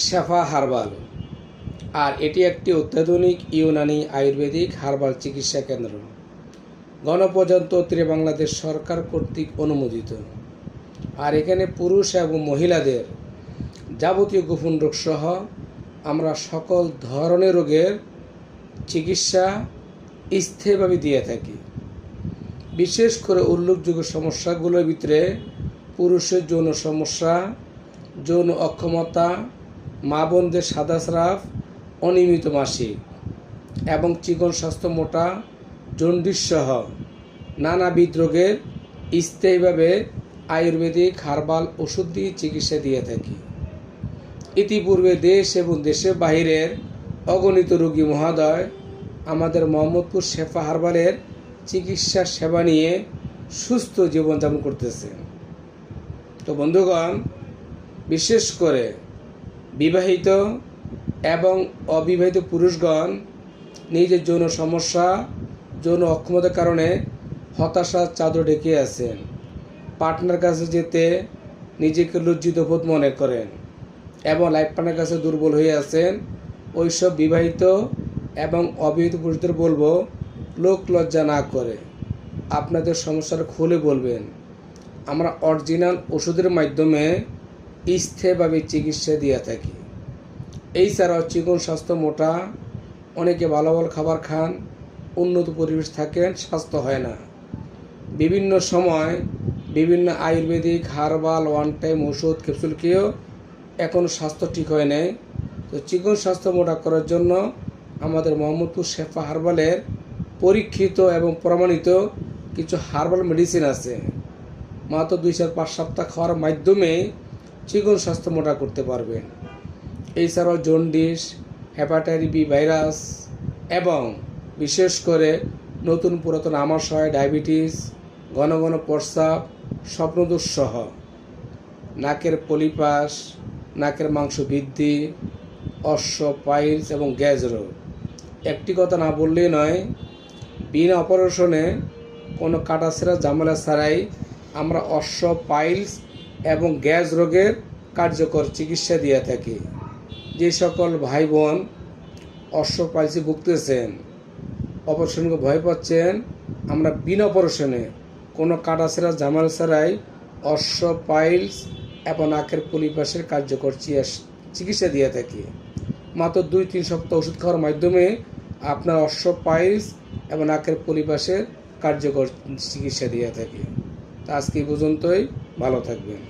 শেফা herbal. আর এটি একটি অত্যাধুনিক ইউনানি আয়ুর্বেদিক হার্বাল চিকিৎসা কেন্দ্র, গণপ্রজাতন্ত্রী বাংলাদেশ সরকার কর্তৃক অনুমোদিত। আর এখানে পুরুষ এবং মহিলাদের যাবতীয় গোপন রোগ সহ আমরা সকল ধরনের রোগের চিকিৎসা স্থায়ীভাবে দিয়ে থাকি। বিশেষ করে উল্লেখযোগ্য সমস্যাগুলোর ভিতরে পুরুষের যৌন সমস্যা, যৌন অক্ষমতা, মা বোনদের সাদা স্রাব, অনিয়মিত মাসিক এবং চিকন স্বাস্থ্য, মোটা, জন্ডিস সহ নানাবিধ রোগের স্থায়ীভাবে আয়ুর্বেদিক হার্বাল ওষুধ দিয়ে চিকিৎসা দিয়ে থাকি। ইতিপূর্বে দেশ এবং দেশের বাহিরের অগণিত রোগী মহোদয় আমাদের মোহাম্মদপুর শেফা হার্বালের চিকিৎসা সেবা নিয়ে সুস্থ জীবনযাপন করতেছে। তো বন্ধুগণ, বিশেষ করে বিবাহিত এবং অবিবাহিত পুরুষগণ নিজের যৌন সমস্যা, যৌন অক্ষমতার কারণে হতাশার চাদর ঢেকে আছেন, পার্টনার কাছে যেতে নিজেকে লজ্জিত বোধ মনে করেন এবং লাইফ পার্টনার কাছে দুর্বল হয়ে আছেন, ওইসব বিবাহিত এবং অবিবাহিত পুরুষদের বলবো, লোক লজ্জা না করে আপনাদের সমস্যাটা খুলে বলবেন। আমরা অরিজিনাল ওষুধের মাধ্যমে স্থায়ীভাবে চিকিৎসা দিয়ে থাকি। এছাড়াও চিকন স্বাস্থ্য, মোটা, অনেকে ভালো ভালো খাবার খান, উন্নত পরিবেশ থাকেন, স্বাস্থ্য হয় না। বিভিন্ন সময় বিভিন্ন আয়ুর্বেদিক হার্বাল ওয়ান টাইম ওষুধ ক্যাপসুল খেয়েও এখনও স্বাস্থ্য ঠিক হয় নাই। তো চিকন স্বাস্থ্য মোটা করার জন্য আমাদের মোহাম্মদপুর শেফা হার্বালের পরীক্ষিত এবং প্রমাণিত কিছু হার্বাল মেডিসিন আছে। মাত্র 2-5 সপ্তাহ খাওয়ার মাধ্যমে চিকন স্বাস্থ্য মোটা করতে পারবেন। এছাড়াও জন্ডিস, হেপাটাইটিস বি ভাইরাস এবং বিশেষ করে নতুন পুরাতন আমাশয়, ডায়াবেটিস, ঘন ঘন প্রস্রাব, স্বপ্নদোষ সহ নাকের পলিপাস, নাকের মাংস বৃদ্ধি, অশ্ব, পাইলস এবং গ্যাস রোগ। একটি কথা না বললেই নয়, বিনা অপারেশনে কোনো কাটাছেঁড়া ঝামেলা ছাড়াই আমরা অশ্ব, পাইলস এবং গ্যাস রোগের কার্যকর চিকিৎসা দিয়ে থাকি। যে সকল ভাই বোন অশ্ব, পাইলসে ভুগতেছেন, অপারেশনকে ভয় পাচ্ছেন, আমরা বিনা অপারেশনে কোনো কাটাছেঁড়া ঝামেলা ছাড়াই অশ্ব, পাইলস এবং নাকের পলিপাসের কার্যকর চিকিৎসা দিয়ে থাকি। মাত্র 2-3 সপ্তাহ ওষুধ খাওয়ার মাধ্যমে আপনার অশ্ব, পাইলস এবং নাকের পলিপাসের কার্যকর চিকিৎসা দিয়ে থাকি। তা আজকে এই পর্যন্তই, ভালো থাকবেন।